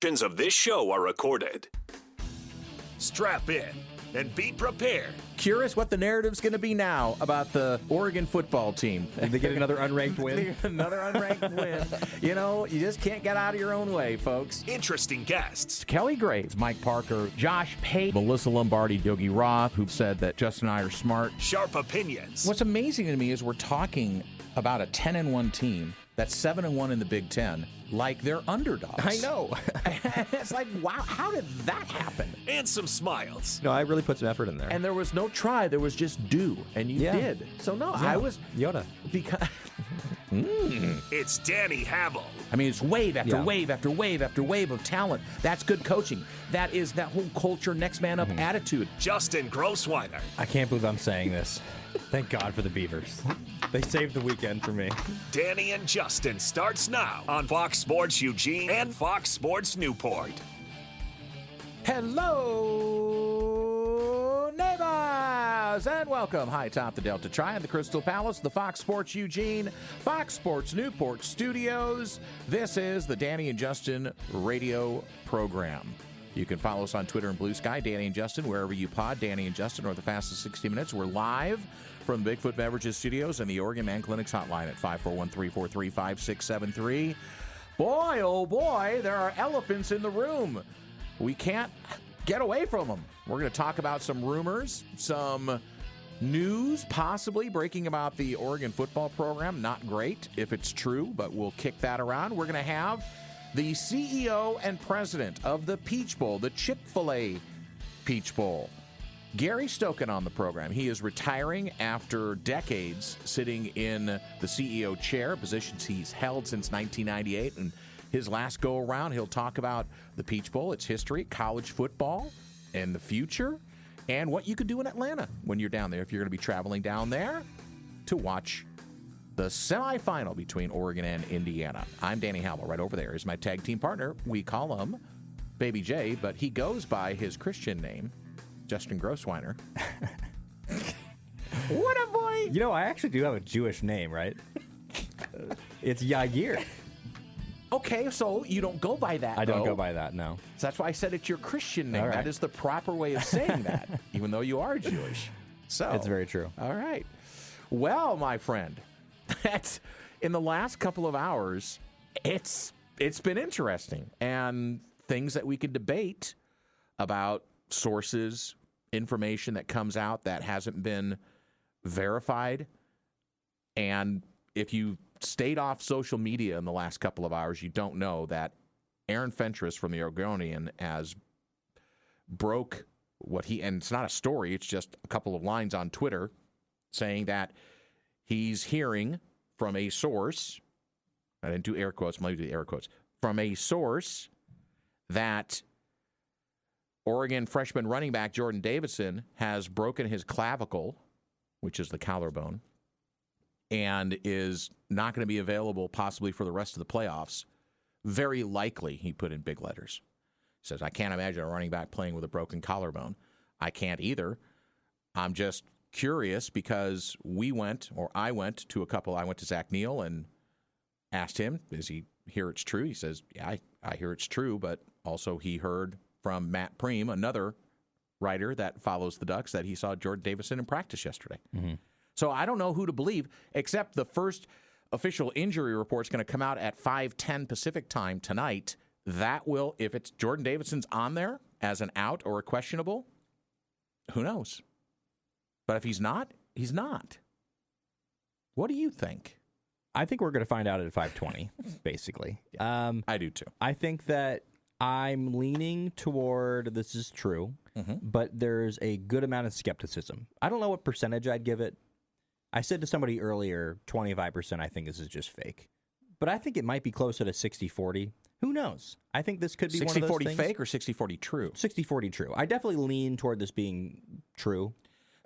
Of this show are recorded. Strap in and be prepared. Curious what the narrative's going to be now about the Oregon football team. Did they get another unranked win? Another unranked win. You know, you just can't get out of your own way, folks. Interesting guests. Kelly Graves, Mike Parker, Josh Pate, Melissa Lombardi, Yogi Roth, who said that Justin and I are smart. Sharp opinions. What's amazing to me is we're talking about a 10-1 team that's 7-1 in the Big Ten, like they're underdogs. I know. It's like, wow, how did that happen? And some smiles. No, I really put some effort in there. And there was no try, there was just do, and you did. So no, I was Yoda. because It's Danny Hamill. I mean, it's wave after wave after wave after wave of talent. That's good coaching. That is that whole culture, next man up attitude. Justin Grossweiner. I can't believe I'm saying this. Thank God for the Beavers. They saved the weekend for me. Danny and Justin starts now on Fox Sports Eugene and Fox Sports Newport. Hello, neighbors, and welcome high top the Delta Triad, the Crystal Palace, the Fox Sports Eugene, Fox Sports Newport studios. This is the Danny and Justin radio program. You can follow us on Twitter and Blue Sky, Danny and Justin, wherever you pod. Danny and Justin are the fastest 60 minutes. We're live from the Bigfoot Beverages Studios and the Oregon Man Clinic's hotline at 541-343-5673. Boy, oh boy, there are elephants in the room. We can't get away from them. We're going to talk about some rumors, some news possibly breaking about the Oregon football program. Not great if it's true, but we'll kick that around. We're going to have the CEO and president of the Peach Bowl, the Chick-fil-A Peach Bowl, Gary Stokan, on the program. He is retiring after decades sitting in the CEO chair, positions he's held since 1998. And his last go-around, he'll talk about the Peach Bowl, its history, college football, and the future, and what you could do in Atlanta when you're down there, if you're going to be traveling down there to watch the semifinal between Oregon and Indiana. I'm Danny Howell. Right over there is my tag team partner. We call him Baby J, but he goes by his Christian name, Justin Grossweiner. What a boy! You know, I actually do have a Jewish name, right? It's Yair. Okay, so you don't go by that, I don't though. go by that, no. So that's why I said it's your Christian name. All right. That is the proper way of saying that, even though you are Jewish. So It's very true. All right. Well, my friend, that's in the last couple of hours, it's been interesting, and things that we could debate about sources, information that comes out that hasn't been verified. And if you stayed off social media in the last couple of hours, you don't know that Aaron Fentress from the Oregonian has broke what he, and it's not a story, it's just a couple of lines on Twitter saying that he's hearing from a source, I didn't do air quotes, I'm going to do the air quotes, from a source that Oregon freshman running back Jordan Davidson has broken his clavicle, which is the collarbone, and is not going to be available possibly for the rest of the playoffs. Very likely, he put in big letters. He says, I can't imagine a running back playing with a broken collarbone. I can't either. I'm just curious because I went to Zach Neal and asked him, does he hear it's true? He says, yeah, I hear it's true, but also he heard from Matt Preem, another writer that follows the Ducks, that he saw Jordan Davidson in practice yesterday. Mm-hmm. So I don't know who to believe, except the first official injury report is going to come out at 5:10 Pacific time tonight. That will, if it's Jordan Davidson's on there as an out or a questionable, who knows? But if he's not, he's not. What do you think? I think we're going to find out at 5:20, basically. Yeah, I do too. I think that I'm leaning toward this is true, but there's a good amount of skepticism. I don't know what percentage I'd give it. I said to somebody earlier, 25% I think this is just fake. But I think it might be closer to 60-40. Who knows? I think this could be one of those things. 60-40 fake or 60-40 true? 60-40 true. I definitely lean toward this being true.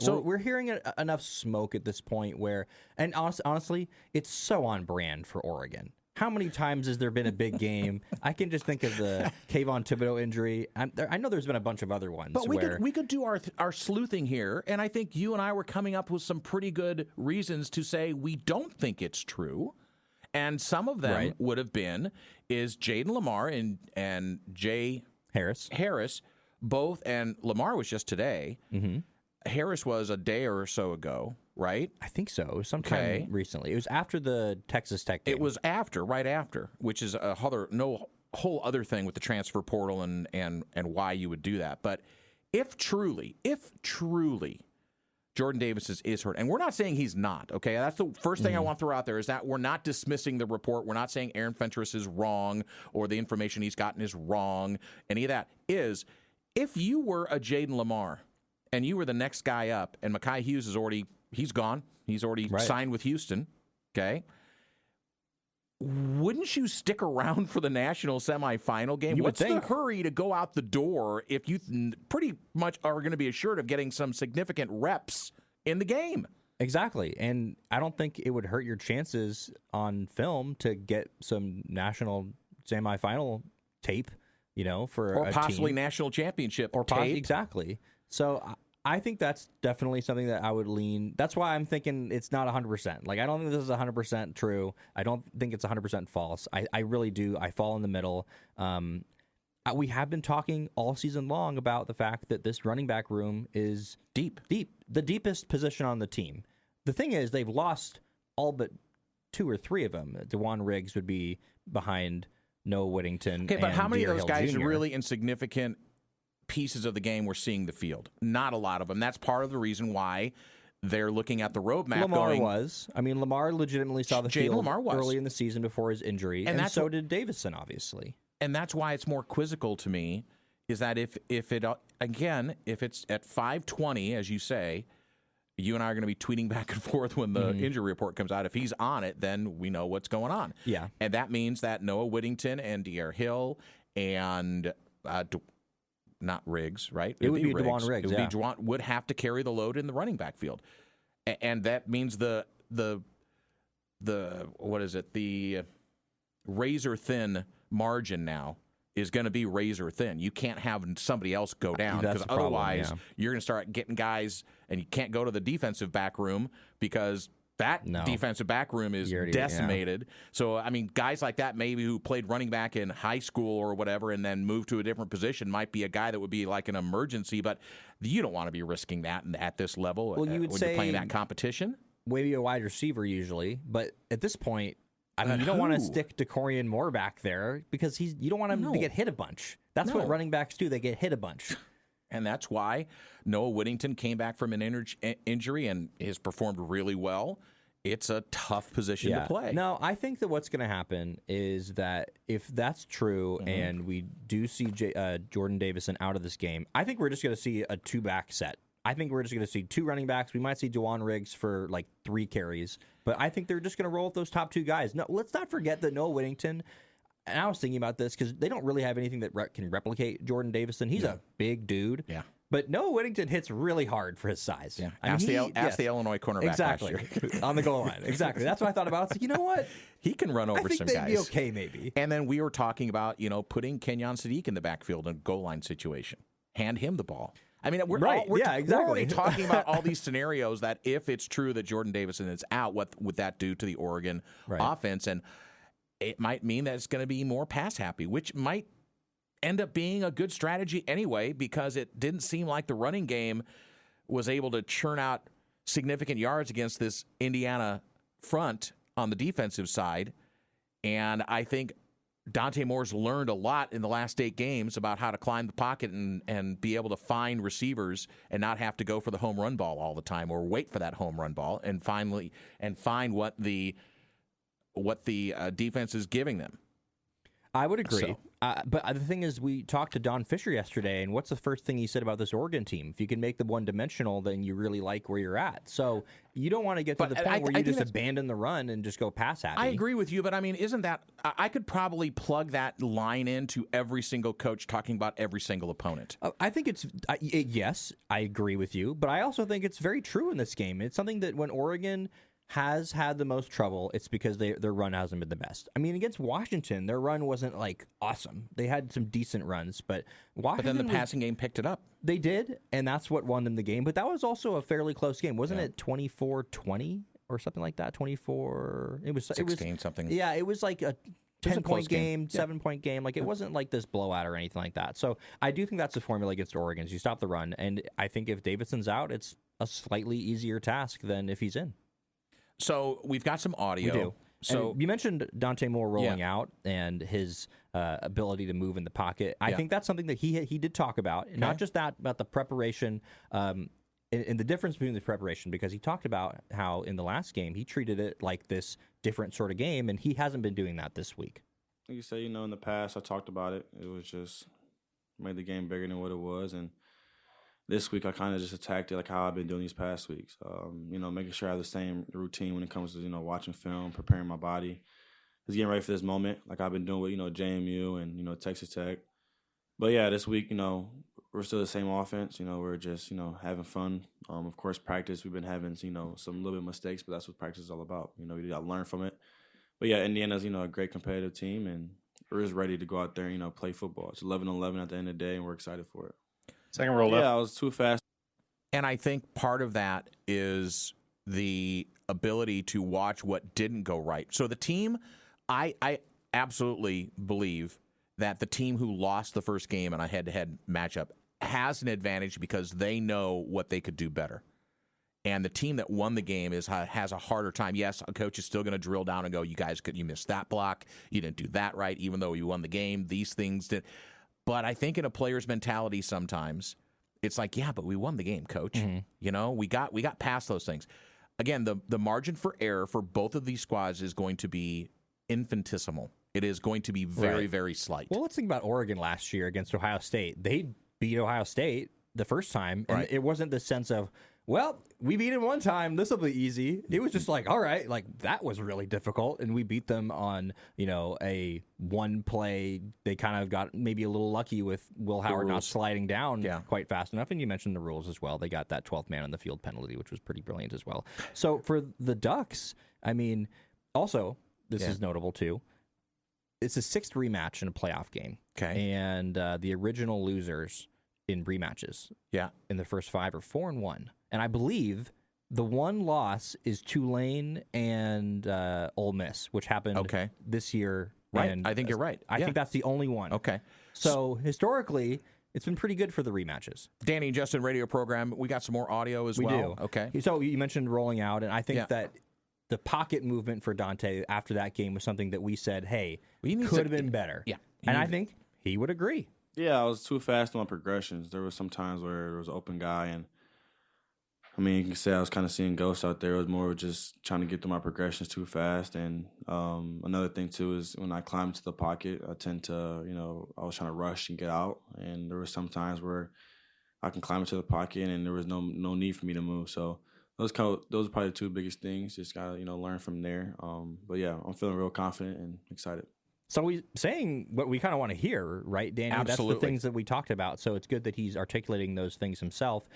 So we're hearing enough smoke at this point where, and honestly, it's so on brand for Oregon. How many times has there been a big game? I can just think of the Kayvon Thibodeau injury. I know there's been a bunch of other ones. But we could do our sleuthing here, and I think you and I were coming up with some pretty good reasons to say we don't think it's true. And some of them would have been Jaden Lamar and Jay Harris, both, and Lamar was just today. Mm-hmm. Harris was a day or so ago, right? I think so. It was sometime recently. It was after the Texas Tech game. It was right after, which is a whole other thing with the transfer portal and why you would do that. But if truly Jordan Davis is hurt, and we're not saying he's not, okay? That's the first thing I want to throw out there, is that we're not dismissing the report. We're not saying Aaron Fentress is wrong or the information he's gotten is wrong. Any of that is, if you were a Jaden Lamar and you were the next guy up, and Mekhi Hughes he's gone. He's already signed with Houston, okay? Wouldn't you stick around for the national semifinal game? What's the hurry to go out the door if you pretty much are going to be assured of getting some significant reps in the game? Exactly. And I don't think it would hurt your chances on film to get some national semifinal tape, for or a possibly team. National championship tape. Exactly. So I think that's definitely something that I would lean. That's why I'm thinking it's not 100%. Like, I don't think this is 100% true. I don't think it's 100% false. I really do. I fall in the middle. We have been talking all season long about the fact that this running back room is deep, the deepest position on the team. The thing is, they've lost all but 2 or 3 of them. DeJuan Riggs would be behind Noah Whittington. Okay, but and how many Deere of those Hill guys Jr. are really insignificant pieces of the game we're seeing the field? Not a lot of them. That's part of the reason why they're looking at the roadmap. Lamar legitimately saw the field early in the season before his injury, and so did Davison, obviously. And that's why it's more quizzical to me, is that if it's at 5:20, as you say, you and I are going to be tweeting back and forth when the injury report comes out. If he's on it, then we know what's going on. Yeah. And that means that Noah Whittington and Deere Hill and not Riggs, right? It would be DeJuan Riggs. It would be DeJuan would have to carry the load in the running back field, and that means the what is it? The razor thin margin now is going to be razor thin. You can't have somebody else go down, because otherwise you're going to start getting guys, and you can't go to the defensive back room because that defensive back room is decimated. So, I mean, guys like that maybe who played running back in high school or whatever and then moved to a different position might be a guy that would be like an emergency, but you don't want to be risking that at this level when you're playing that competition. Maybe a wide receiver usually, but at this point, I mean, you don't want to stick DeCorian Moore back there because you don't want him to get hit a bunch. That's what running backs do. They get hit a bunch. And that's why Noah Whittington came back from an injury and has performed really well. It's a tough position to play. No, I think that what's going to happen is that if that's true and we do see Jordan Davison out of this game, I think we're just going to see a 2-back set. I think we're just going to see 2 running backs. We might see DeJuan Riggs for like 3 carries, but I think they're just going to roll with those top 2 guys. No, let's not forget that Noah Whittington, and I was thinking about this because they don't really have anything that can replicate Jordan Davison. He's a big dude. Yeah. But Noah Whittington hits really hard for his size. Yeah. Ask the Illinois cornerback last year. On the goal line. Exactly. That's what I thought about. I was like, you know what? He can run over some guys. I think they'd be okay, maybe. And then we were talking about, putting Kenyon Sadiq in the backfield in a goal line situation. Hand him the ball. I mean, we're already talking about all these scenarios that if it's true that Jordan Davison is out, what would that do to the Oregon offense? And it might mean that it's going to be more pass happy, which might end up being a good strategy anyway, because it didn't seem like the running game was able to churn out significant yards against this Indiana front on the defensive side. And I think Dante Moore's learned a lot in the last 8 games about how to climb the pocket and be able to find receivers and not have to go for the home run ball all the time or wait for that home run ball and find what the defense is giving them. I would agree. But the thing is, we talked to Don Fisher yesterday, and what's the first thing he said about this Oregon team? If you can make them one-dimensional, then you really like where you're at. So you don't want to get to the point where you just abandon the run and just go pass happy. I agree with you, but I mean, isn't that – I could probably plug that line into every single coach talking about every single opponent. I think it's yes, I agree with you, but I also think it's very true in this game. It's something that when Oregon – has had the most trouble, it's because their run hasn't been the best. I mean, against Washington, their run wasn't like awesome. They had some decent runs, but Washington. But then the passing game picked it up. They did, and that's what won them the game. But that was also a fairly close game, wasn't it? 24-20 or something like that. 24. It was 16 something. Yeah, it was like a 10-point game, 7-point game. Like, it Yeah. wasn't like this blowout or anything like that. So I do think that's the formula against Oregon. Is you stop the run, and I think if Davidson's out, it's a slightly easier task than if he's in. So we've got some audio. We do. So and you mentioned Dante Moore rolling out and his ability to move in the pocket. I think that's something that he did talk about. Okay. Not just that, about the preparation and the difference between the preparation, because he talked about how in the last game he treated it like this different sort of game, and he hasn't been doing that this week. Like you say, in the past I talked about it. It was just made the game bigger than what it was, and this week I kind of just attacked it like how I've been doing these past weeks. Making sure I have the same routine when it comes to, watching film, preparing my body, just getting ready for this moment like I've been doing with, JMU and, Texas Tech. But, yeah, this week, we're still the same offense. We're just, having fun. Of course, practice, we've been having, some little bit of mistakes, but that's what practice is all about. You got to learn from it. But, yeah, Indiana's, a great competitive team, and we're just ready to go out there and, play football. It's 11-11 at the end of the day, and we're excited for it. Second roll left. Yeah, I was too fast. And I think part of that is the ability to watch what didn't go right. So the team, I absolutely believe that the team who lost the first game in a head-to-head matchup has an advantage because they know what they could do better. And the team that won the game has a harder time. Yes, a coach is still going to drill down and go, you missed that block. You didn't do that right, even though you won the game. These things did. But I think in a player's mentality sometimes, it's like, yeah, but we won the game, coach. Mm-hmm. We got past those things. Again, the margin for error for both of these squads is going to be infinitesimal. It is going to be very, very slight. Well, let's think about Oregon last year against Ohio State. They beat Ohio State the first time, and it wasn't the sense of, well, we beat him one time, this will be easy. It was just like, all right, like that was really difficult, and we beat them on, a one play. They kind of got maybe a little lucky with Will Howard not sliding down quite fast enough, and you mentioned the rules as well. They got that 12th man on the field penalty, which was pretty brilliant as well. So for the Ducks, I mean, also, this is notable too. It's a sixth rematch in a playoff game. Okay. And the original losers in rematches in the first 5 are 4-1. And I believe the one loss is Tulane and Ole Miss, which happened this year. Right. And I think you're right. I think that's the only one. Okay. So historically, it's been pretty good for the rematches. Danny and Justin radio program, we got some more audio as well. We do. Okay. So you mentioned rolling out, and I think that the pocket movement for Dante after that game was something that we said, hey, could have been better. Yeah. And I think he would agree. Yeah, I was too fast on my progressions. There was some times where there was an open guy, and you can say I was kind of seeing ghosts out there. It was more of just trying to get through my progressions too fast. And another thing, too, is when I climb into the pocket, I tend to, I was trying to rush and get out. And there were some times where I can climb into the pocket and there was no need for me to move. So those are probably the two biggest things. Just got to, learn from there. But, yeah, I'm feeling real confident and excited. So we're saying what we kind of want to hear, right, Danny? Absolutely. That's the things that we talked about. So it's good that he's articulating those things himself.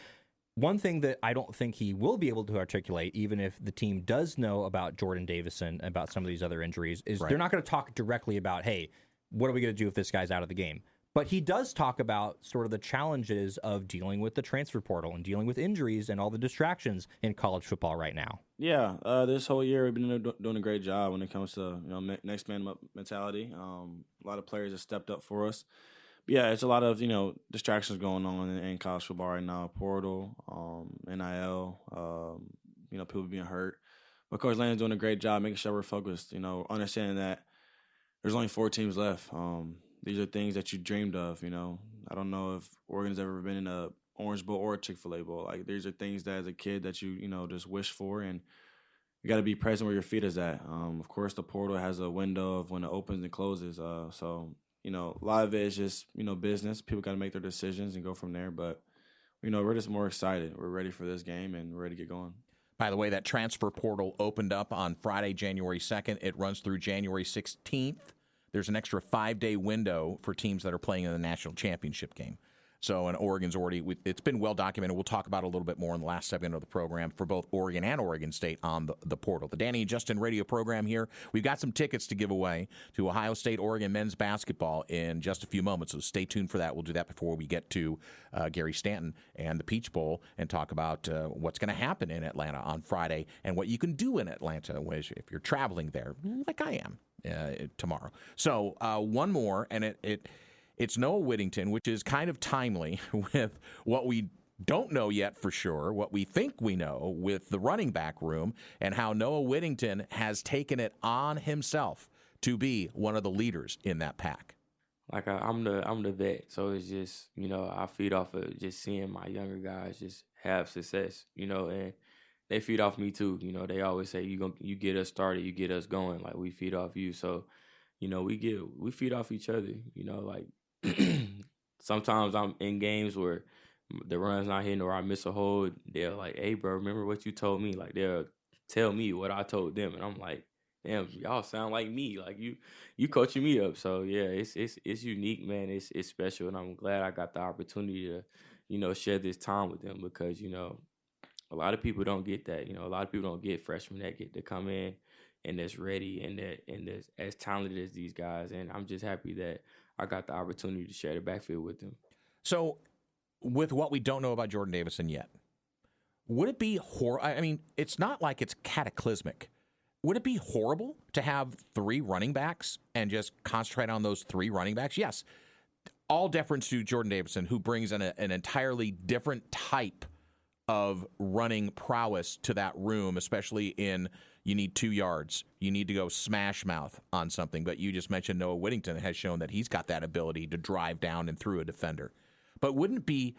One thing that I don't think he will be able to articulate, even if the team does know about Jordan Davison, about some of these other injuries, is they're not going to talk directly about, hey, what are we going to do if this guy's out of the game? But he does talk about sort of the challenges of dealing with the transfer portal and dealing with injuries and all the distractions in college football right now. Yeah, this whole year we've been doing a great job when it comes to next man up mentality. A lot of players have stepped up for us. But yeah, it's a lot of distractions going on in college football right now. Portal, NIL, people being hurt. But Coach Landon's doing a great job making sure we're focused. Understanding that there's only 4 teams left. These are things that you dreamed of, I don't know if Oregon's ever been in a Orange Bowl or a Chick-fil-A Bowl. Like, these are things that as a kid that you, just wish for, and you got to be present where your feet is at. Of course, the portal has a window of when it opens and closes. So, a lot of it is just, business. People got to make their decisions and go from there. But, we're just more excited. We're ready for this game, and we're ready to get going. By the way, that transfer portal opened up on Friday, January 2nd. It runs through January 16th. There's an extra 5-day window for teams that are playing in the national championship game. So, and Oregon's already, it's been well documented. We'll talk about it a little bit more in the last segment of the program for both Oregon and Oregon State on the portal. The Danny and Justin radio program here. We've got some tickets to give away to Ohio State, Oregon men's basketball in just a few moments. So stay tuned for that. We'll do that before we get to Gary Stanton and the Peach Bowl and talk about what's going to happen in Atlanta on Friday and what you can do in Atlanta if you're traveling there, like I am tomorrow. So one more, and it's Noah Whittington, which is kind of timely with what we don't know yet for sure, what we think we know with the running back room, and how Noah Whittington has taken it on himself to be one of the leaders in that pack. Like I'm the vet, so it's just, I feed off of just seeing my younger guys just have success, and they feed off me too. They always say you get us started, you get us going, like we feed off you. So, we feed off each other. Like sometimes I'm in games where the run's not hitting or I miss a hold. They're like, "Hey, bro, remember what you told me?" Like they'll tell me what I told them, and I'm like, "Damn, y'all sound like me. Like you coaching me up." So yeah, it's unique, man. It's special, and I'm glad I got the opportunity to share this time with them because a lot of people don't get that. A lot of people don't get freshmen that get to come in and that's ready and that's as talented as these guys. And I'm just happy that I got the opportunity to share the backfield with them. So, with what we don't know about Jordan Davison yet, would it be I mean, it's not like it's cataclysmic. Would it be horrible to have 3 running backs and just concentrate on those 3 running backs? Yes. All deference to Jordan Davison, who brings an entirely different type of running prowess to that room, especially in you need 2 yards. You need to go smash mouth on something. But you just mentioned Noah Whittington has shown that he's got that ability to drive down and through a defender. But wouldn't it be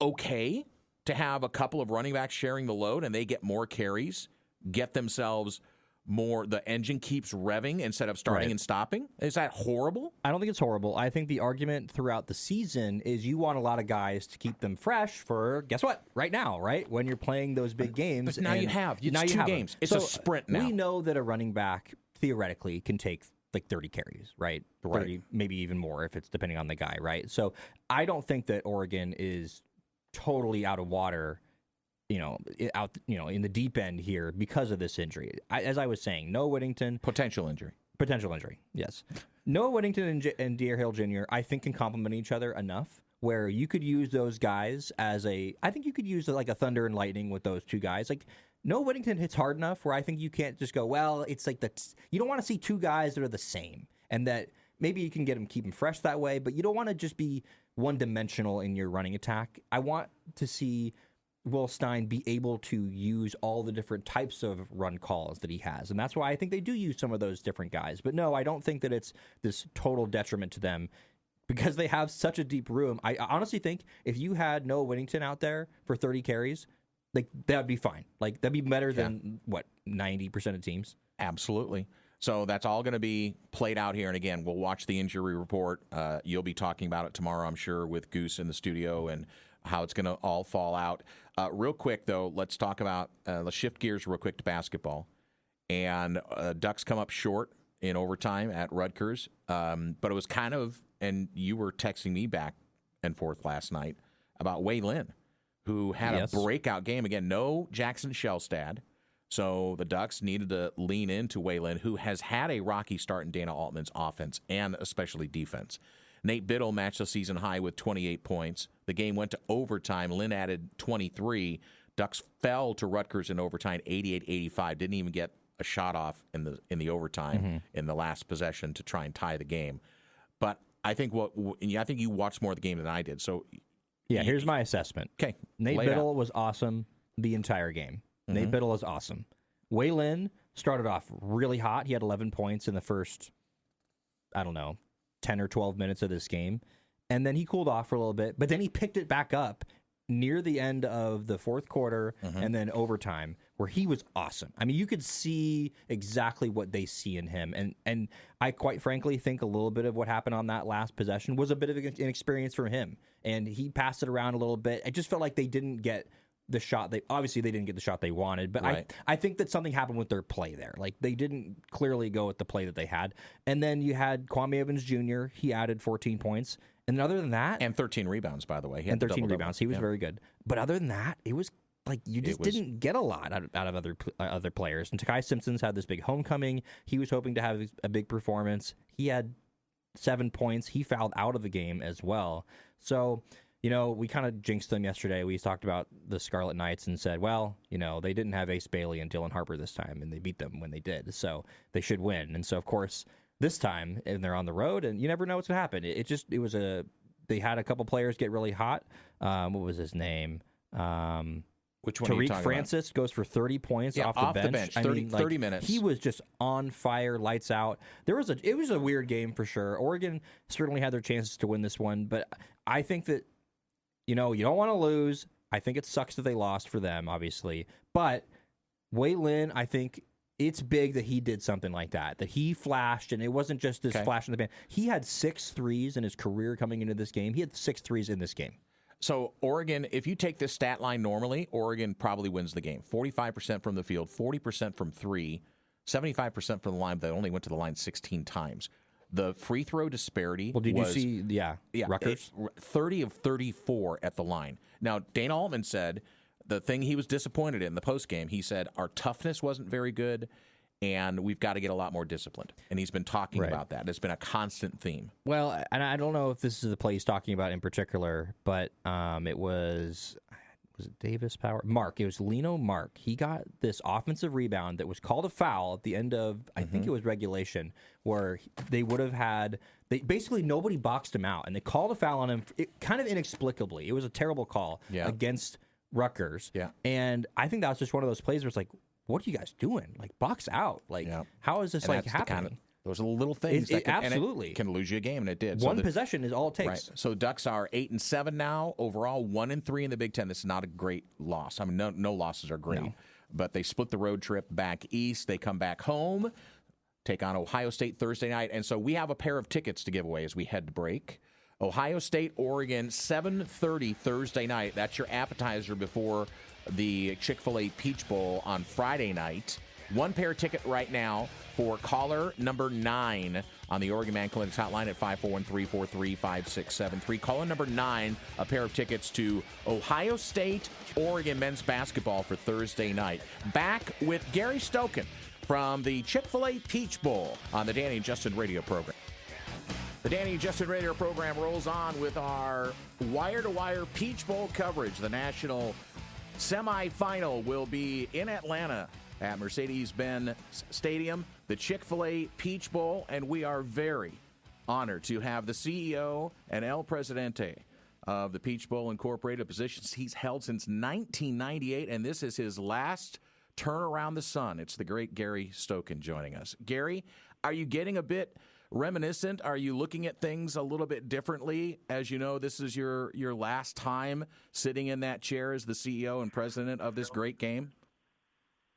okay to have a couple of running backs sharing the load and they get more carries, get themselves more, the engine keeps revving instead of starting and stopping? Is that horrible? I don't think it's horrible. I think the argument throughout the season is you want a lot of guys to keep them fresh for, guess what, right now, right? When you're playing those big games. But now you have. It's now 2 games. It's a sprint now. We know that a running back theoretically can take like 30 carries, right? 30, maybe even more if it's depending on the guy, right? So I don't think that Oregon is totally out of water, in the deep end here because of this injury. As I was saying, Noah Whittington. Potential injury, yes. Noah Whittington and De'Aaron Hill Jr., I think, can complement each other enough where you could use those guys I think you could use like a thunder and lightning with those 2 guys. Like, Noah Whittington hits hard enough where I think you can't just go, well, it's like you don't want to see 2 guys that are the same, and that maybe you can keep them fresh that way, but you don't want to just be one-dimensional in your running attack. I want to see Will Stein be able to use all the different types of run calls that he has, and that's why I think they do use some of those different guys. But no, I don't think that it's this total detriment to them because they have such a deep room. I honestly think if you had Noah Whittington out there for 30 carries, like that'd be fine. Like that'd be better than 90% of teams. Absolutely. So that's all going to be played out here. And again, we'll watch the injury report. You'll be talking about it tomorrow, I'm sure, with Goose in the studio and how it's going to all fall out. Real quick, though, let's talk about, let's shift gears real quick to basketball. And Ducks come up short in overtime at Rutgers. But it was kind of, and you were texting me back and forth last night about Wei Lin, who had a breakout game. Again, no Jackson Shellstad. So the Ducks needed to lean into Wei Lin, who has had a rocky start in Dana Altman's offense and especially defense. Nate Biddle matched the season high with 28 points. The game went to overtime. Lin added 23. Ducks fell to Rutgers in overtime, 88-85. Didn't even get a shot off in the overtime in the last possession to try and tie the game. But I think you watched more of the game than I did. So yeah, here's my assessment. Okay, Nate Biddle was awesome the entire game. Nate Biddle is awesome. Wei Lin started off really hot. He had 11 points in the first, 10 or 12 minutes of this game. And then he cooled off for a little bit, but then he picked it back up near the end of the fourth quarter and then overtime, where he was awesome. I mean, you could see exactly what they see in him. And I quite frankly think a little bit of what happened on that last possession was a bit of an inexperience from him. And he passed it around a little bit. I just felt like they didn't get the shot. They didn't get the shot they wanted, but right. I think that something happened with their play there. Like, they didn't clearly go with the play that they had. And then you had Kwame Evans Jr. He added 14 points. And other than that, And 13 rebounds, by the way. He had and 13 double-double. rebounds, he was very good. But other than that, it was like you just didn't get a lot out of other players. And Takai Simpson's had this big homecoming. He was hoping to have a big performance. He had 7 points. He fouled out of the game as well. So, we kind of jinxed them yesterday. We talked about the Scarlet Knights and said, well, they didn't have Ace Bailey and Dylan Harper this time, and they beat them when they did. So they should win. And so, of course, this time, and they're on the road, and you never know what's going to happen. They had a couple players get really hot. What was his name? Which one are you Tariq talking Francis about? goes for 30 points off the bench. 30 minutes. He was just on fire, lights out. It was a weird game for sure. Oregon certainly had their chances to win this one, but I think that, you don't want to lose. I think it sucks that they lost for them, obviously. But Wei Lin, I think it's big that he did something like that he flashed, and it wasn't just this flash in the pan. He had 6 threes in his career coming into this game. He had 6 threes in this game. So Oregon, if you take this stat line normally, Oregon probably wins the game. 45% from the field, 40% from 3, 75% from the line, but they only went to the line 16 times. The free throw disparity did you see, Rutgers? 30 of 34 at the line. Now, Dana Altman said the thing he was disappointed in the postgame, he said our toughness wasn't very good, and we've got to get a lot more disciplined. And he's been talking about that. It's been a constant theme. Well, and I don't know if this is the play he's talking about in particular, but it was it Davis Power? Mark. It was Lino Mark. He got this offensive rebound that was called a foul at the end of, I think it was regulation, where they would have had, basically nobody boxed him out, and they called a foul on him kind of inexplicably. It was a terrible call against Rutgers. Yeah. And I think that was just one of those plays where it's like, what are you guys doing? Like, box out. Like, how is this happening? Those are the little things that absolutely can lose you a game, and it did. One possession is all it takes. Right. So Ducks are 8-7 now overall, 1-3 in the Big Ten. This is not a great loss. I mean, no losses are great, but they split the road trip back east. They come back home, take on Ohio State Thursday night, and so we have a pair of tickets to give away as we head to break. Ohio State, Oregon, 7:30 Thursday night. That's your appetizer before the Chick-fil-A Peach Bowl on Friday night. One pair ticket right now for caller number 9 on the Oregon Man Clinics hotline at 541-343-5673. Caller number 9, a pair of tickets to Ohio State, Oregon men's basketball for Thursday night. Back with Gary Stokan from the Chick-fil-A Peach Bowl on the Danny and Justin radio program. The Danny and Justin radio program rolls on with our wire-to-wire Peach Bowl coverage. The national semifinal will be in Atlanta at Mercedes-Benz Stadium, the Chick-fil-A Peach Bowl, and we are very honored to have the CEO and El Presidente of the Peach Bowl Incorporated, positions he's held since 1998, and this is his last turn around the sun. It's the great Gary Stokan joining us. Gary, are you getting a bit reminiscent? Are you looking at things a little bit differently? As you know, this is your last time sitting in that chair as the CEO and president of this great game.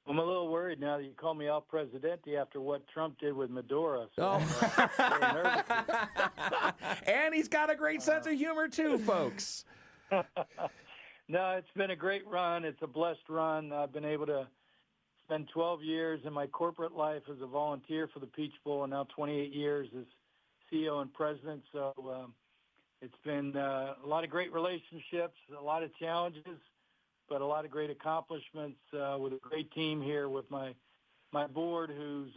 I'm a little worried now that you call me El Presidente after what Trump did with Maduro. So and he's got a great sense of humor, too, folks. No, it's been a great run. It's a blessed run. I've been able to spend 12 years in my corporate life as a volunteer for the Peach Bowl, and now 28 years as CEO and president. So it's been a lot of great relationships, a lot of challenges, but a lot of great accomplishments with a great team here with my board, who's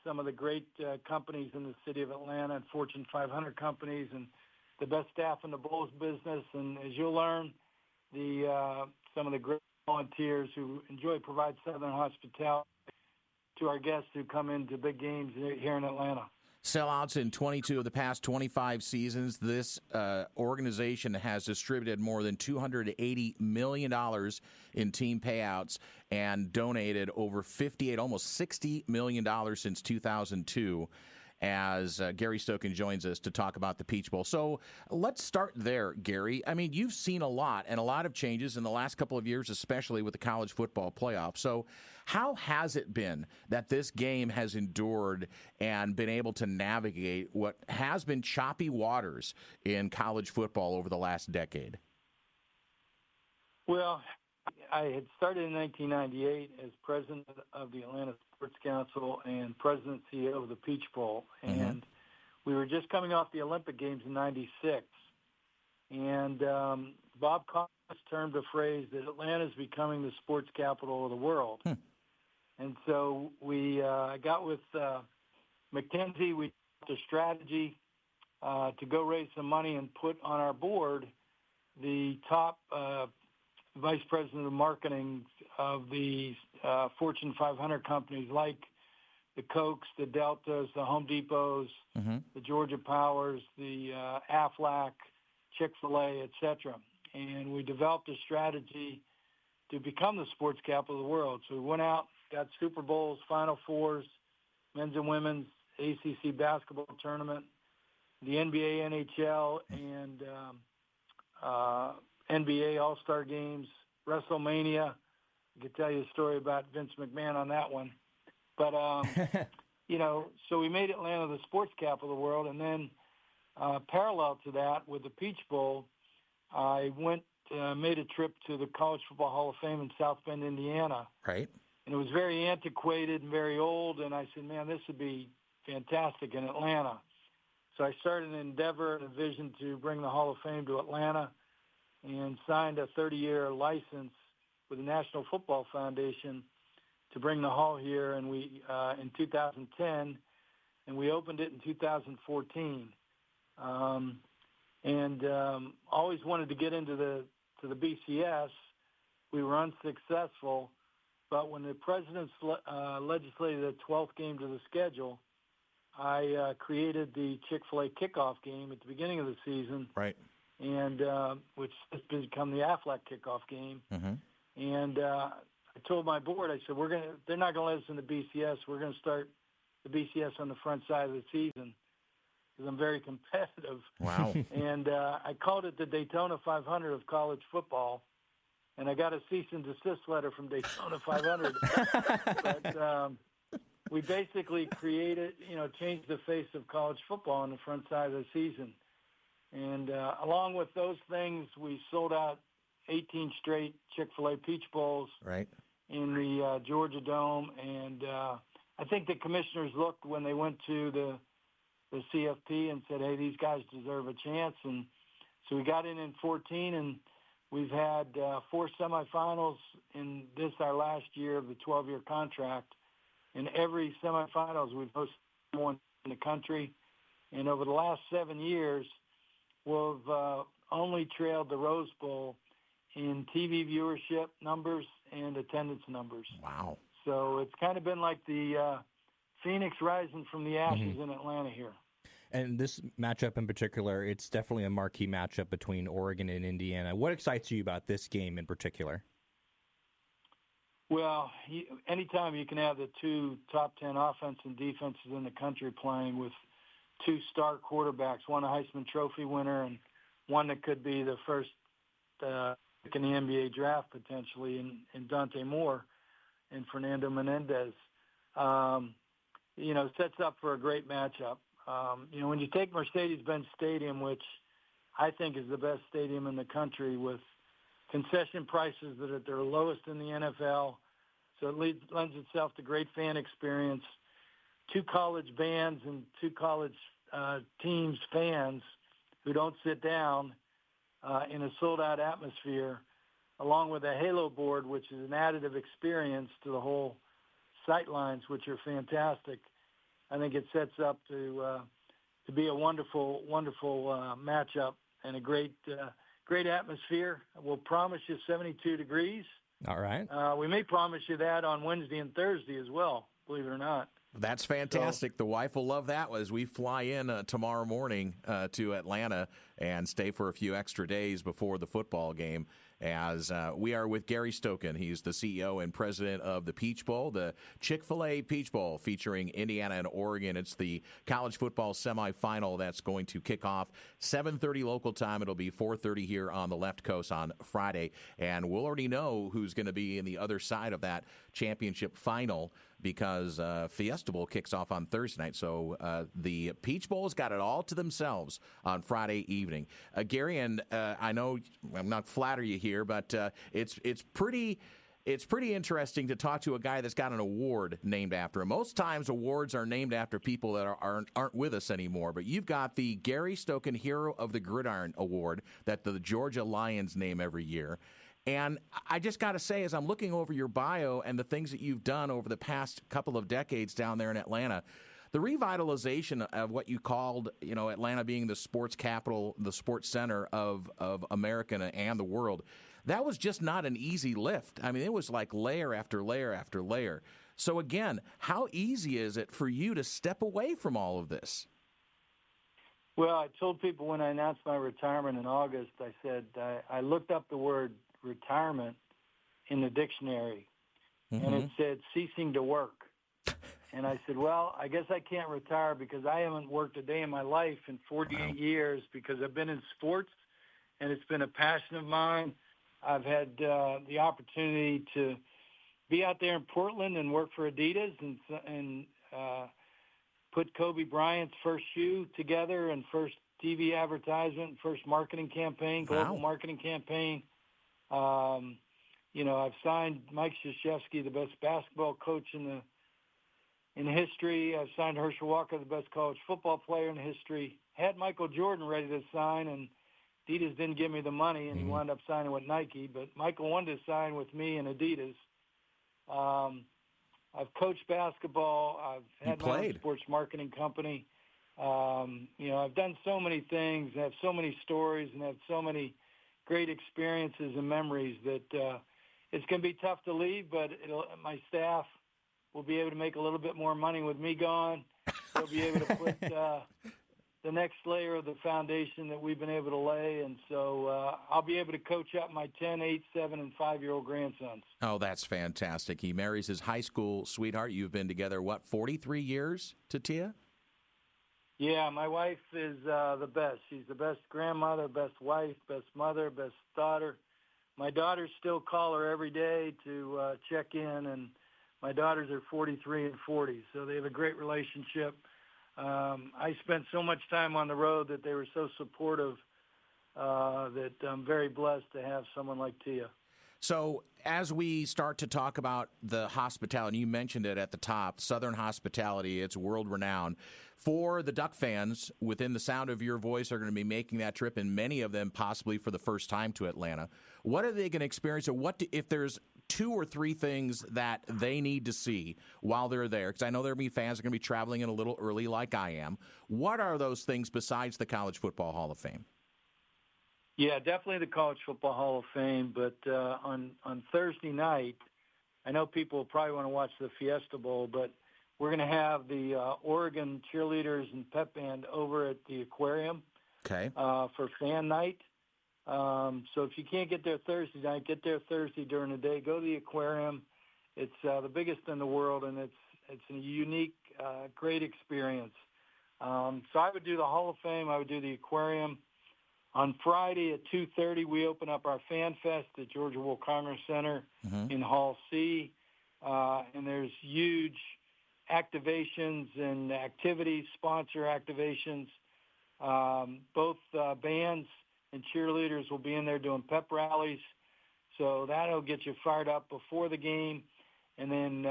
some of the great companies in the city of Atlanta and Fortune 500 companies, and the best staff in the Bulls business. And as you'll learn, some of the great volunteers who provide Southern hospitality to our guests who come into big games here in Atlanta. Sellouts in 22 of the past 25 seasons. This organization has distributed more than $280 million in team payouts and donated over almost $60 million since 2002. As Gary Stokan joins us to talk about the Peach Bowl. So let's start there, Gary. I mean, you've seen a lot and a lot of changes in the last couple of years, especially with the college football playoff. So how has it been that this game has endured and been able to navigate what has been choppy waters in college football over the last decade? Well, I had started in 1998 as president of the Atlanta Sports Council and president and CEO of the Peach Bowl. And we were just coming off the Olympic Games in '96, and Bob Costas termed a phrase that Atlanta is becoming the sports capital of the world. And so we got with McKinsey. We developed a strategy to go raise some money and put on our board the top vice president of marketing of the Fortune 500 companies like the Cokes, the Deltas, the Home Depots, the Georgia Powers, the Aflac, Chick-fil-A, et cetera. And we developed a strategy to become the sports capital of the world. So we went out, got Super Bowls, Final Fours, men's and women's, ACC basketball tournament, the NBA, NHL, and NBA All-Star games, WrestleMania. I could tell you a story about Vince McMahon on that one. But, so we made Atlanta the sports capital of the world. And then parallel to that, with the Peach Bowl, I made a trip to the College Football Hall of Fame in South Bend, Indiana. Right. And it was very antiquated and very old. And I said, man, this would be fantastic in Atlanta. So I started an endeavor and a vision to bring the Hall of Fame to Atlanta and signed a 30-year license with the National Football Foundation to bring the Hall here. And we in 2010, and we opened it in 2014. Always wanted to get into the BCS. We were unsuccessful, but when the presidents legislated a 12th game to the schedule, I created the Chick-fil-A Kickoff game at the beginning of the season, right? And which has become the Aflac Kickoff game. And I told my board, I said, they're not going to let us in the BCS. We're going to start the BCS on the front side of the season, because I'm very competitive. Wow. And I called it the Daytona 500 of college football, and I got a cease and desist letter from Daytona 500. But we basically changed the face of college football on the front side of the season. And along with those things, we sold out 18 straight Chick-fil-A Peach Bowls in the Georgia Dome. And I think the commissioners looked when they went to the CFP and said, hey, these guys deserve a chance. And so we got in 14, and we've had 4 semifinals in this, our last year of the 12-year contract. In every semifinals, we've hosted one in the country. And over the last 7 years, we've only trailed the Rose Bowl in TV viewership numbers and attendance numbers. Wow. So it's kind of been like the Phoenix rising from the ashes in Atlanta here. And this matchup in particular, it's definitely a marquee matchup between Oregon and Indiana. What excites you about this game in particular? Well, anytime you can have the 2 top 10 offense and defenses in the country playing with 2 star quarterbacks, one a Heisman Trophy winner and one that could be the first pick in the NBA draft potentially in Dante Moore and Fernando Menendez, sets up for a great matchup. When you take Mercedes-Benz Stadium, which I think is the best stadium in the country with concession prices that are their lowest in the NFL, so it lends itself to great fan experience, 2 college bands and 2 college teams fans who don't sit down in a sold-out atmosphere, along with a halo board, which is an additive experience to the whole sight lines, which are fantastic. I think it sets up to be a wonderful, wonderful matchup and a great atmosphere. We'll promise you 72 degrees. All right. We may promise you that on Wednesday and Thursday as well, believe it or not. That's fantastic. The wife will love that as we fly in tomorrow morning to Atlanta and stay for a few extra days before the football game. As we are with Gary Stokan. He's the CEO and president of the Peach Bowl, the Chick-fil-A Peach Bowl featuring Indiana and Oregon. It's the college football semifinal that's going to kick off 7:30 local time. It'll be 4:30 here on the left coast on Friday. And we'll already know who's going to be in the other side of that championship final because Fiesta Bowl kicks off on Thursday night. So the Peach Bowl's got it all to themselves on Friday evening. Gary, and I know I'm not flattering you here, but it's pretty it's pretty interesting to talk to a guy that's got an award named after him. Most times awards are named after people that aren't with us anymore, but you've got the Gary Stokan Hero of the Gridiron Award that the Georgia Lions name every year. And I just got to say, as I'm looking over your bio and the things that you've done over the past couple of decades down there in Atlanta, the revitalization of what you called, Atlanta being the sports capital, the sports center of America and the world, that was just not an easy lift. I mean, it was like layer after layer after layer. So again, how easy is it for you to step away from all of this? Well, I told people when I announced my retirement in August, I said I looked up the word retirement in the dictionary, and it said ceasing to work. And I said, well, I guess I can't retire because I haven't worked a day in my life in 48 years because I've been in sports, and it's been a passion of mine. I've had the opportunity to be out there in Portland and work for Adidas and put Kobe Bryant's first shoe together and first TV advertisement, first marketing campaign, global marketing campaign. I've signed Mike Krzyzewski, the best basketball coach in history. I've signed Herschel Walker, the best college football player in history. Had Michael Jordan ready to sign, and Adidas didn't give me the money, and he wound up signing with Nike. But Michael wanted to sign with me and Adidas. I've coached basketball. I've had my own sports marketing company. I've done so many things, and have so many stories, and have so many great experiences and memories that it's going to be tough to leave, but my staff will be able to make a little bit more money with me gone. They'll be able to put the next layer of the foundation that we've been able to lay, and so I'll be able to coach up my 10, 8, 7, and 5-year-old grandsons. Oh, that's fantastic. He marries his high school sweetheart. You've been together, 43 years, Tatia? Yeah, my wife is the best. She's the best grandmother, best wife, best mother, best daughter. My daughters still call her every day to check in, and my daughters are 43 and 40, so they have a great relationship. I spent so much time on the road that they were so supportive that I'm very blessed to have someone like Tia. So as we start to talk about the hospitality, you mentioned it at the top, Southern hospitality, it's world-renowned. For the Duck fans, within the sound of your voice, are going to be making that trip, and many of them possibly for the first time to Atlanta. What are they going to experience, or if there's 2 or 3 things that they need to see while they're there? Because I know there are going to be fans that are going to be traveling in a little early like I am. What are those things besides the College Football Hall of Fame? Yeah, definitely the College Football Hall of Fame. But on Thursday night, I know people will probably want to watch the Fiesta Bowl, but we're going to have the Oregon cheerleaders and pep band over at the aquarium for fan night. So if you can't get there Thursday night, get there Thursday during the day. Go to the aquarium. It's the biggest in the world, and it's a unique, great experience. So I would do the Hall of Fame. I would do the aquarium. On Friday at 2:30, we open up our Fan Fest at Georgia World Congress Center in Hall C, and there's huge activations and activities, sponsor activations. Both bands and cheerleaders will be in there doing pep rallies, so that'll get you fired up before the game. And then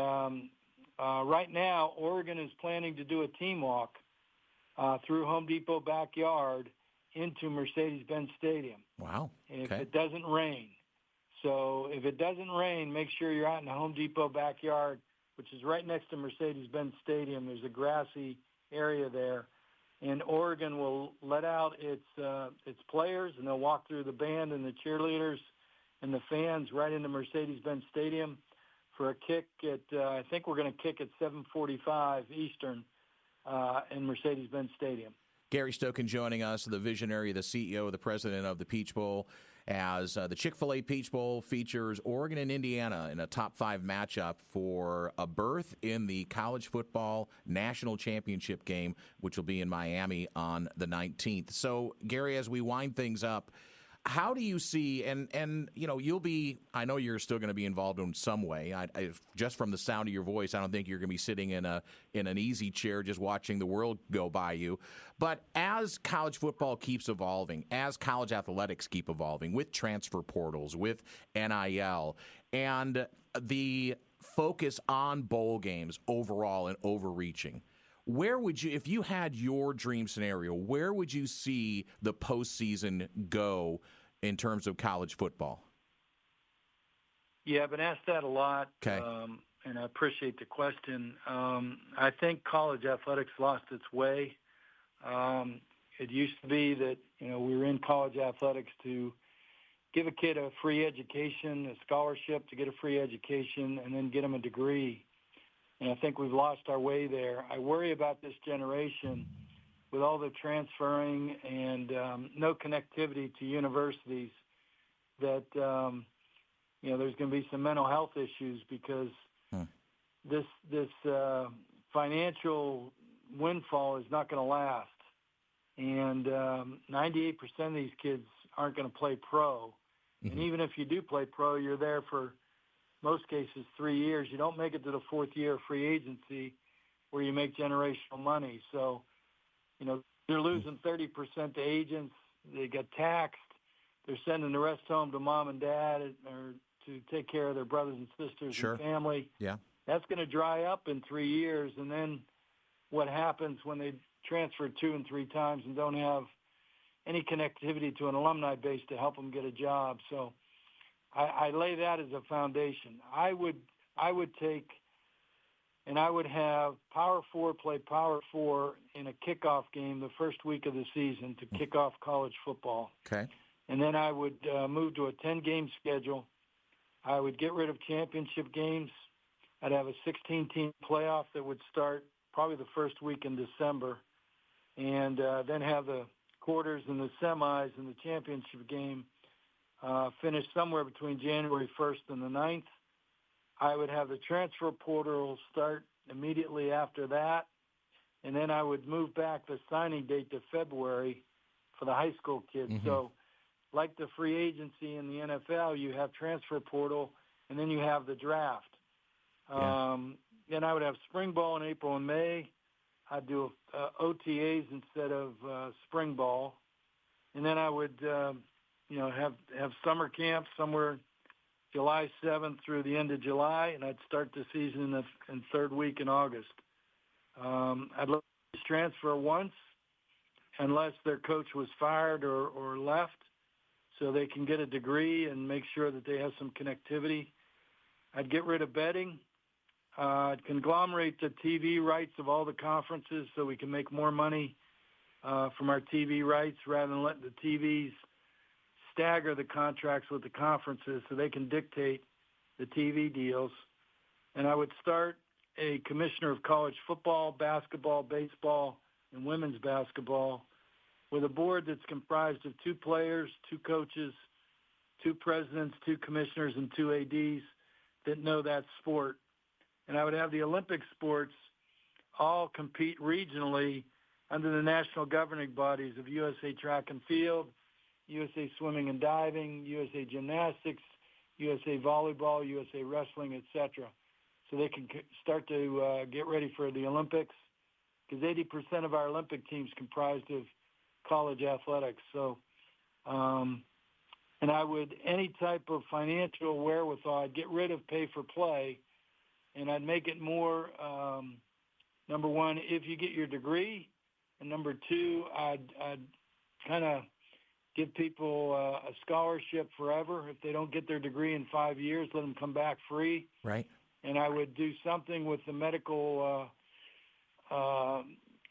right now, Oregon is planning to do a team walk through Home Depot backyard into Mercedes-Benz Stadium. Wow. If it doesn't rain. So if it doesn't rain, make sure you're out in the Home Depot backyard, which is right next to Mercedes-Benz Stadium. There's a grassy area there. And Oregon will let out its players, and they'll walk through the band and the cheerleaders and the fans right into Mercedes-Benz Stadium for a kick at, I think we're going to kick at 7:45 Eastern in Mercedes-Benz Stadium. Gary Stokan joining us, the visionary, the CEO, the president of the Peach Bowl, as the Chick-fil-A Peach Bowl features Oregon and Indiana in a top 5 matchup for a berth in the college football national championship game, which will be in Miami on the 19th. So, Gary, as we wind things up, how do you see, and you'll be, I know you're still going to be involved in some way. I just from the sound of your voice, I don't think you're going to be sitting in an easy chair just watching the world go by you. But as college football keeps evolving, as college athletics keep evolving with transfer portals, with NIL, and the focus on bowl games overall and overreaching, where would you, if you had your dream scenario, where would you see the postseason go in terms of college football? Yeah, I've been asked that a lot, Okay. And I appreciate the question. I think college athletics lost its way. It used to be that, we were in college athletics to give a kid a free education, a scholarship to get a free education, and then get them a degree. And I think we've lost our way there. I worry about this generation with all the transferring and no connectivity to universities that, there's going to be some mental health issues because this financial windfall is not going to last. And 98% of these kids aren't going to play pro. Mm-hmm. And even if you do play pro, you're there for most cases 3 years. You don't make it to the fourth year of free agency where you make generational money. So, they're losing 30% to agents. They get taxed. They're sending the rest home to mom and dad or to take care of their brothers and sisters and family. Yeah. That's going to dry up in 3 years. And then what happens when they transfer 2 and 3 times and don't have any connectivity to an alumni base to help them get a job? So I lay that as a foundation. I would take, and I would have Power 4 play Power 4 in a kickoff game the first week of the season to kick off college football. Okay. And then I would move to a 10-game schedule. I would get rid of championship games. I'd have a 16-team playoff that would start probably the first week in December, and then have the quarters and the semis and the championship game finish somewhere between January 1st and the 9th. I would have the transfer portal start immediately after that, and then I would move back the signing date to February for the high school kids. Mm-hmm. So like the free agency in the NFL, you have transfer portal, and then you have the draft. Yeah. Then I would have spring ball in April and May. I'd do OTAs instead of spring ball. And then I would have summer camp somewhere July 7th through the end of July, and I'd start the season in third week in August. I'd let them transfer once unless their coach was fired or left, so they can get a degree and make sure that they have some connectivity. I'd get rid of betting. I'd conglomerate the TV rights of all the conferences so we can make more money from our TV rights rather than let the TVs stagger the contracts with the conferences so they can dictate the TV deals. And I would start a commissioner of college football, basketball, baseball, and women's basketball with a board that's comprised of 2 players, 2 coaches, 2 presidents, 2 commissioners, and 2 ADs that know that sport. And I would have the Olympic sports all compete regionally under the national governing bodies of USA Track and Field, USA Swimming and Diving, USA Gymnastics, USA Volleyball, USA Wrestling, etc. So they can start to get ready for the Olympics, because 80% of our Olympic teams comprised of college athletics. So, and I would, any type of financial wherewithal, I'd get rid of pay for play, and I'd make it more, number one, if you get your degree, and number 2, I'd kind of give people a scholarship forever. If they don't get their degree in 5 years, let them come back free. Right. And I would do something with the medical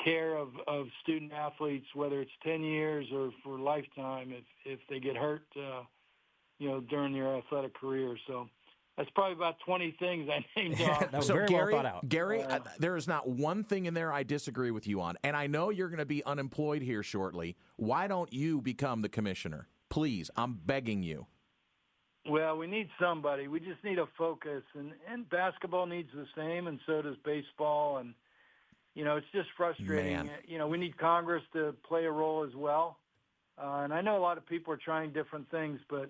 care of student athletes, whether it's 10 years or for lifetime if they get hurt, during their athletic career. So that's probably about 20 things I named off. That was so very Gary, well thought out. Gary, there is not one thing in there I disagree with you on, and I know you're going to be unemployed here shortly. Why don't you become the commissioner? Please, I'm begging you. Well, we need somebody. We just need a focus, and basketball needs the same, and so does baseball, and it's just frustrating. Man. We need Congress to play a role as well. And I know a lot of people are trying different things, but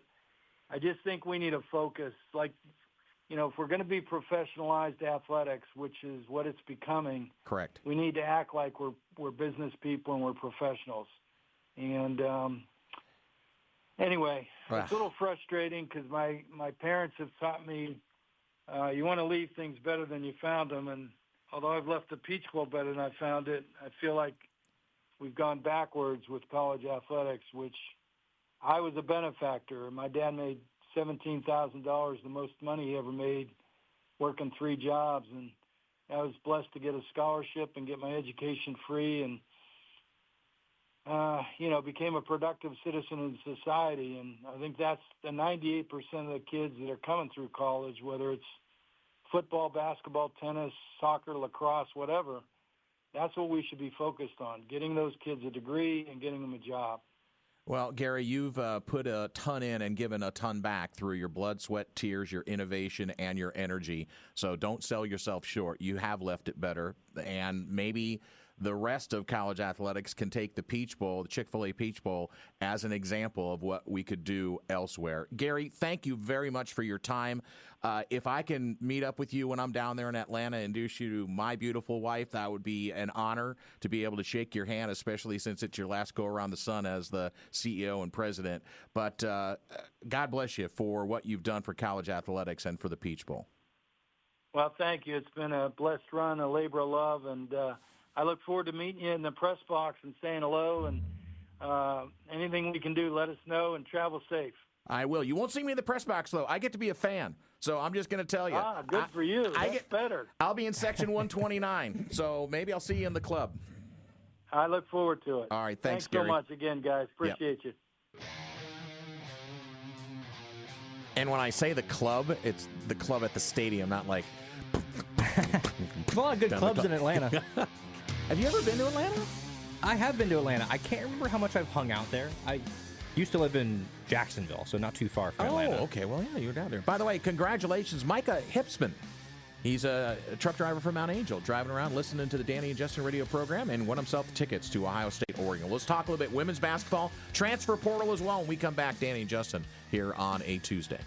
I just think we need a focus. Like, if we're going to be professionalized athletics, which is what it's becoming, correct, we need to act like we're business people and we're professionals. And anyway, it's a little frustrating because my parents have taught me you want to leave things better than you found them. And although I've left the Peach Bowl better than I found it, I feel like we've gone backwards with college athletics, which I was a benefactor. My dad made $17,000, the most money he ever made, working 3 jobs. And I was blessed to get a scholarship and get my education free and, became a productive citizen in society. And I think that's the 98% of the kids that are coming through college, whether it's football, basketball, tennis, soccer, lacrosse, whatever. That's what we should be focused on, getting those kids a degree and getting them a job. Well, Gary, you've put a ton in and given a ton back through your blood, sweat, tears, your innovation, and your energy. So don't sell yourself short. You have left it better, and maybe the rest of college athletics can take the Peach Bowl, the Chick-fil-A Peach Bowl, as an example of what we could do elsewhere. Gary, thank you very much for your time. If I can meet up with you when I'm down there in Atlanta and introduce you to my beautiful wife, that would be an honor to be able to shake your hand, especially since it's your last go around the sun as the CEO and president. But God bless you for what you've done for college athletics and for the Peach Bowl. Well, thank you. It's been a blessed run, a labor of love, and I look forward to meeting you in the press box and saying hello, and anything we can do, let us know, and travel safe. I will. You won't see me in the press box, though. I get to be a fan, so I'm just going to tell you. Good for you. That's better. I'll be in section 129, so maybe I'll see you in the club. I look forward to it. All right, thanks Gary. so much again, guys. Appreciate you. And when I say the club, it's the club at the stadium, not like... There's a lot of good clubs in Atlanta. Have you ever been to Atlanta? I have been to Atlanta. I can't remember how much I've hung out there. I used to live in Jacksonville, so not too far from Atlanta. Oh, okay. Well, yeah, you were down there. By the way, congratulations, Micah Hipsman. He's a truck driver from Mount Angel, driving around, listening to the Danny and Justin radio program, and won himself tickets to Ohio State, Oregon. Let's talk a little bit women's basketball, transfer portal as well. When we come back, Danny and Justin here on a Tuesday.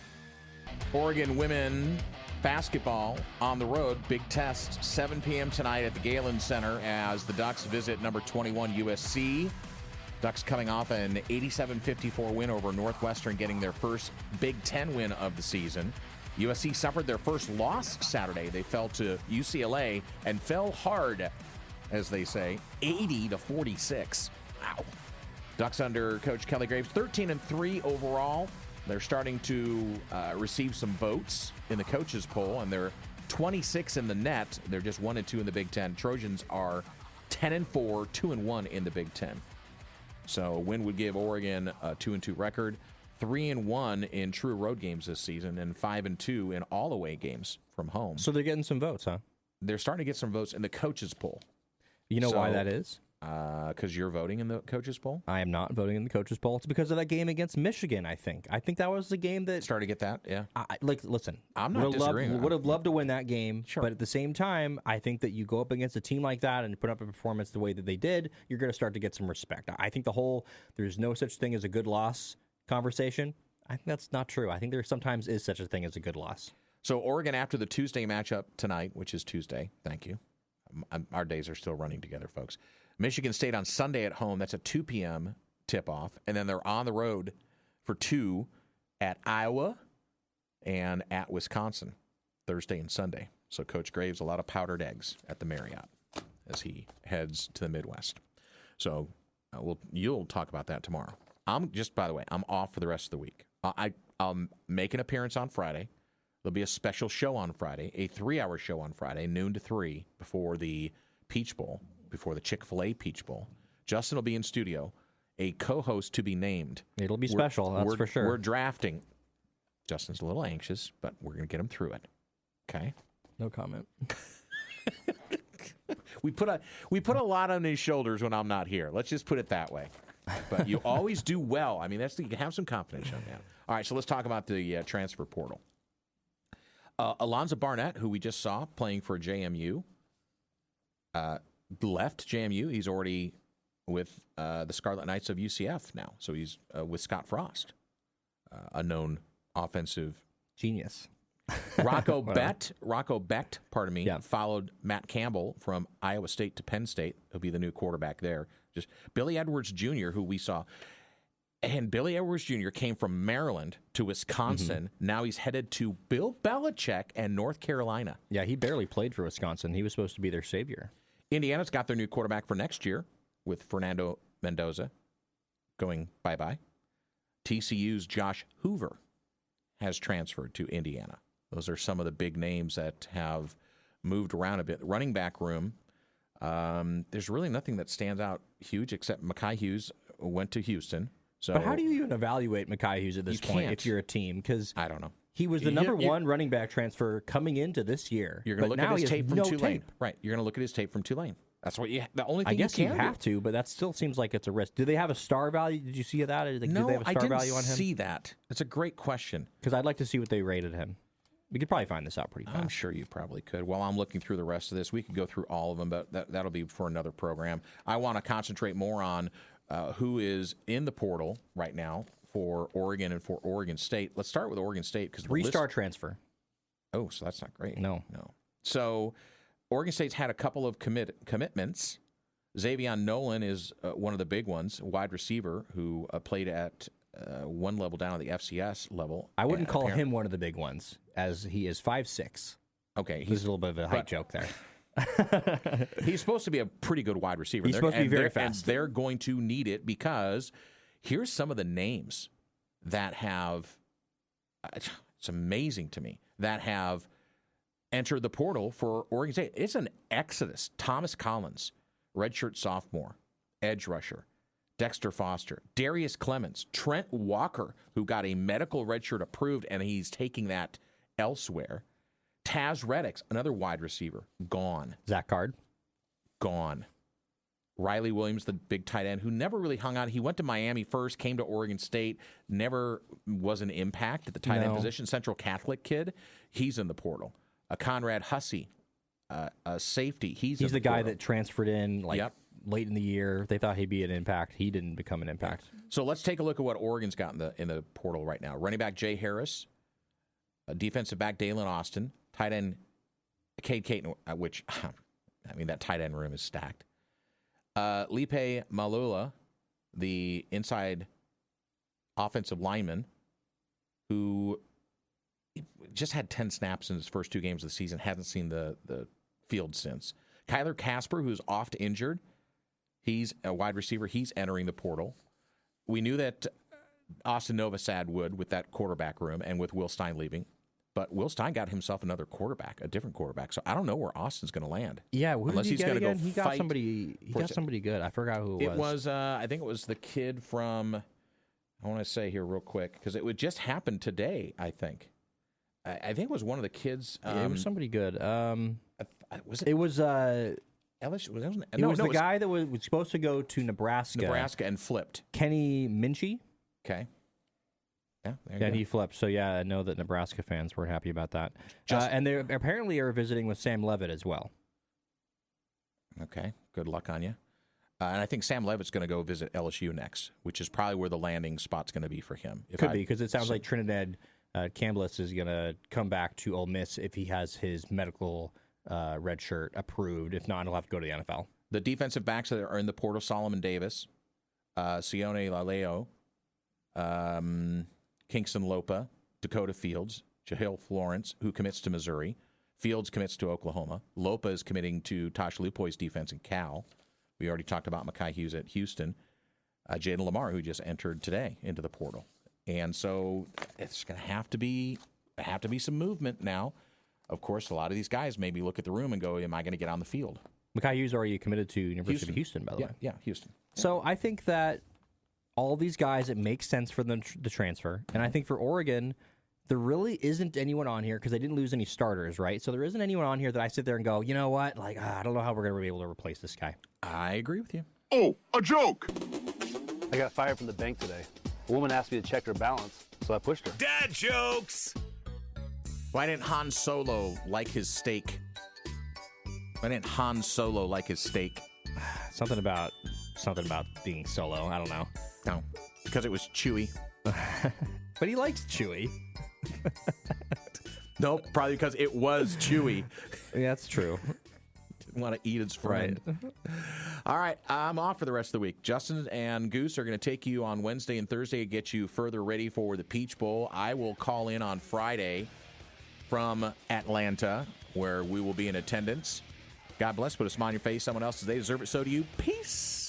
Oregon women basketball on the road, big test, 7 p.m. tonight at the Galen Center as the Ducks visit number 21 USC. Ducks coming off an 87-54 win over Northwestern, getting their first Big Ten win of the season. USC suffered their first loss Saturday. They fell to UCLA and fell hard, as they say, 80-46. Wow. Ducks under Coach Kelly Graves, 13-3 overall. They're starting to receive some votes in the coaches poll, and they're 26 in the net. They're just 1-2 in the Big Ten. Trojans are 10-4, 2-1 in the Big Ten. So win would give Oregon a 2-2 record, 3-1 in true road games this season, and 5-2 in all away games from home. So they're getting some votes, huh? They're starting to get some votes in the coaches poll. You know why that is? Because you're voting in the coaches poll? I am not voting in the coaches poll. It's because of that game against Michigan, I think. I think that was the game that... Started to get that, yeah. Listen. I'm not disagreeing. Would have loved to win that game, sure. But at the same time, I think that you go up against a team like that and put up a performance the way that they did, you're going to start to get some respect. I think the whole there's no such thing as a good loss conversation, I think that's not true. I think there sometimes is such a thing as a good loss. So Oregon after the Tuesday matchup tonight, which is Tuesday, thank you. Our days are still running together, folks. Michigan State on Sunday at home. That's a 2 p.m. tip-off. And then they're on the road for 2 at Iowa and at Wisconsin Thursday and Sunday. So Coach Graves, a lot of powdered eggs at the Marriott as he heads to the Midwest. So you'll talk about that tomorrow. By the way, I'm off for the rest of the week. I'll make an appearance on Friday. There'll be a special show on Friday, a 3-hour show on Friday, noon to 3, before the Peach Bowl, before the Chick-fil-A Peach Bowl. Justin will be in studio, a co-host to be named. It'll be special, that's for sure. We're drafting. Justin's a little anxious, but we're going to get him through it. Okay? No comment. We put a lot on his shoulders when I'm not here. Let's just put it that way. But you always do well. I mean, you can have some confidence on that. All right, so let's talk about the transfer portal. Alonzo Barnett, who we just saw playing for JMU, left JMU. He's already with the Scarlet Knights of UCF now. So he's with Scott Frost, a known offensive genius. Rocco Becht, Yeah. followed Matt Campbell from Iowa State to Penn State. He'll be the new quarterback there. Just Billy Edwards Jr., who we saw. And Billy Edwards Jr. came from Maryland to Wisconsin. Now he's headed to Bill Belichick and North Carolina. Yeah, he barely played for Wisconsin. He was supposed to be their savior. Indiana's got their new quarterback for next year with Fernando Mendoza going bye-bye. TCU's Josh Hoover has transferred to Indiana. Those are some of the big names that have moved around a bit. Running back room, there's really nothing that stands out huge except Mekhi Hughes went to Houston. So, but how do you even evaluate Mekhi Hughes at this point if you're a team? Because I don't know. He was the number one running back transfer coming into this year. You're going to look at his tape from Tulane. Right. You're going to look at his tape from Tulane. That's what you. The only thing I guess you you have to, but that still seems like it's a risk. Do they have a star value? Did you see that? No, do they have a star value on him? See that. That's a great question. Because I'd like to see what they rated him. We could probably find this out pretty fast. I'm sure you probably could. While I'm looking through the rest of this, we could go through all of them, but that'll be for another program. I want to concentrate more on who is in the portal right now for Oregon and for Oregon State. Let's start with Oregon State because three-star transfer. Oh, so that's not great. No. So Oregon State's had a couple of commitments. Xavier Nolan is one of the big ones, wide receiver who played at one level down at the FCS level. I wouldn't call him one of the big ones, as he is 5'6". Okay. He's a little bit of a height joke there. He's supposed to be a pretty good wide receiver. He's supposed to be very fast. And they're going to need it because here's some of the names that have, it's amazing to me, that have entered the portal for Oregon State. It's an exodus. Thomas Collins, redshirt sophomore, edge rusher. Dexter Foster, Darius Clemens, Trent Walker, who got a medical redshirt approved, and he's taking that elsewhere. Taz Reddix, another wide receiver, gone. Zach Card, gone. Riley Williams, the big tight end, who never really hung out. He went to Miami first, came to Oregon State, never was an impact at the tight end position. Central Catholic kid, he's in the portal. Conrad Hussey, a safety, he's the guy that transferred in late in the year. They thought he'd be an impact. He didn't become an impact. So let's take a look at what Oregon's got in the portal right now. Running back Jay Harris, defensive back Dalen Austin, tight end Cade Caton, which, I mean, that tight end room is stacked. Lipe Malula, the inside offensive lineman, who just had 10 snaps in his first 2 games of the season, hasn't seen the field since. Kyler Casper, who's oft injured, he's a wide receiver. He's entering the portal. We knew that Austin Novosad would with that quarterback room and with Will Stein leaving. But Will Stein got himself another quarterback, a different quarterback. So I don't know where Austin's going to land. Yeah, unless he's going to go He got somebody good. I forgot who it was. It was, I think it was the kid from, I want to say here real quick, because it would just happen today, I think. I think it was one of the kids. It was somebody good. Was it? It was Ellis? It was the guy that was supposed to go to Nebraska and flipped. Kenny Minchie. Okay. Yeah, and he flipped. So, yeah, I know that Nebraska fans weren't happy about that. And they apparently are visiting with Sam Levitt as well. Okay, good luck on you. And I think Sam Levitt's going to go visit LSU next, which is probably where the landing spot's going to be for him. Could be, because it sounds like Trinidad Campbell is going to come back to Ole Miss if he has his medical red shirt approved. If not, he'll have to go to the NFL. The defensive backs that are in the portal, Solomon Davis, Sione Laleo, Kingston Lopa, Dakota Fields, Jahil Florence, who commits to Missouri. Fields commits to Oklahoma. Lopa is committing to Tosh Lupoi's defense in Cal. We already talked about Mekhi Hughes at Houston. Jaden Lamar, who just entered today into the portal. And so it's going to have to be some movement now. Of course, a lot of these guys maybe look at the room and go, am I going to get on the field? Mekhi Hughes already committed to University of Houston, by the way. Yeah, Houston. So I think that all these guys, it makes sense for them to transfer. And I think for Oregon, there really isn't anyone on here because they didn't lose any starters, right? So there isn't anyone on here that I sit there and go, you know what? Like, I don't know how we're going to be able to replace this guy. I agree with you. Oh, a joke! I got fired from the bank today. A woman asked me to check her balance, so I pushed her. Dad jokes! Why didn't Han Solo like his steak? Why didn't Han Solo like his steak? Something about something about being solo. I don't know. No, because it was chewy. But he likes Chewy. Nope, probably because it was chewy. Yeah, that's true. Didn't want to eat its friend. Right. All right, I'm off for the rest of the week. Justin and Goose are going to take you on Wednesday and Thursday to get you further ready for the Peach Bowl. I will call in on Friday from Atlanta, where we will be in attendance. God bless. Put a smile on your face. Someone else's. They deserve it. So do you. Peace.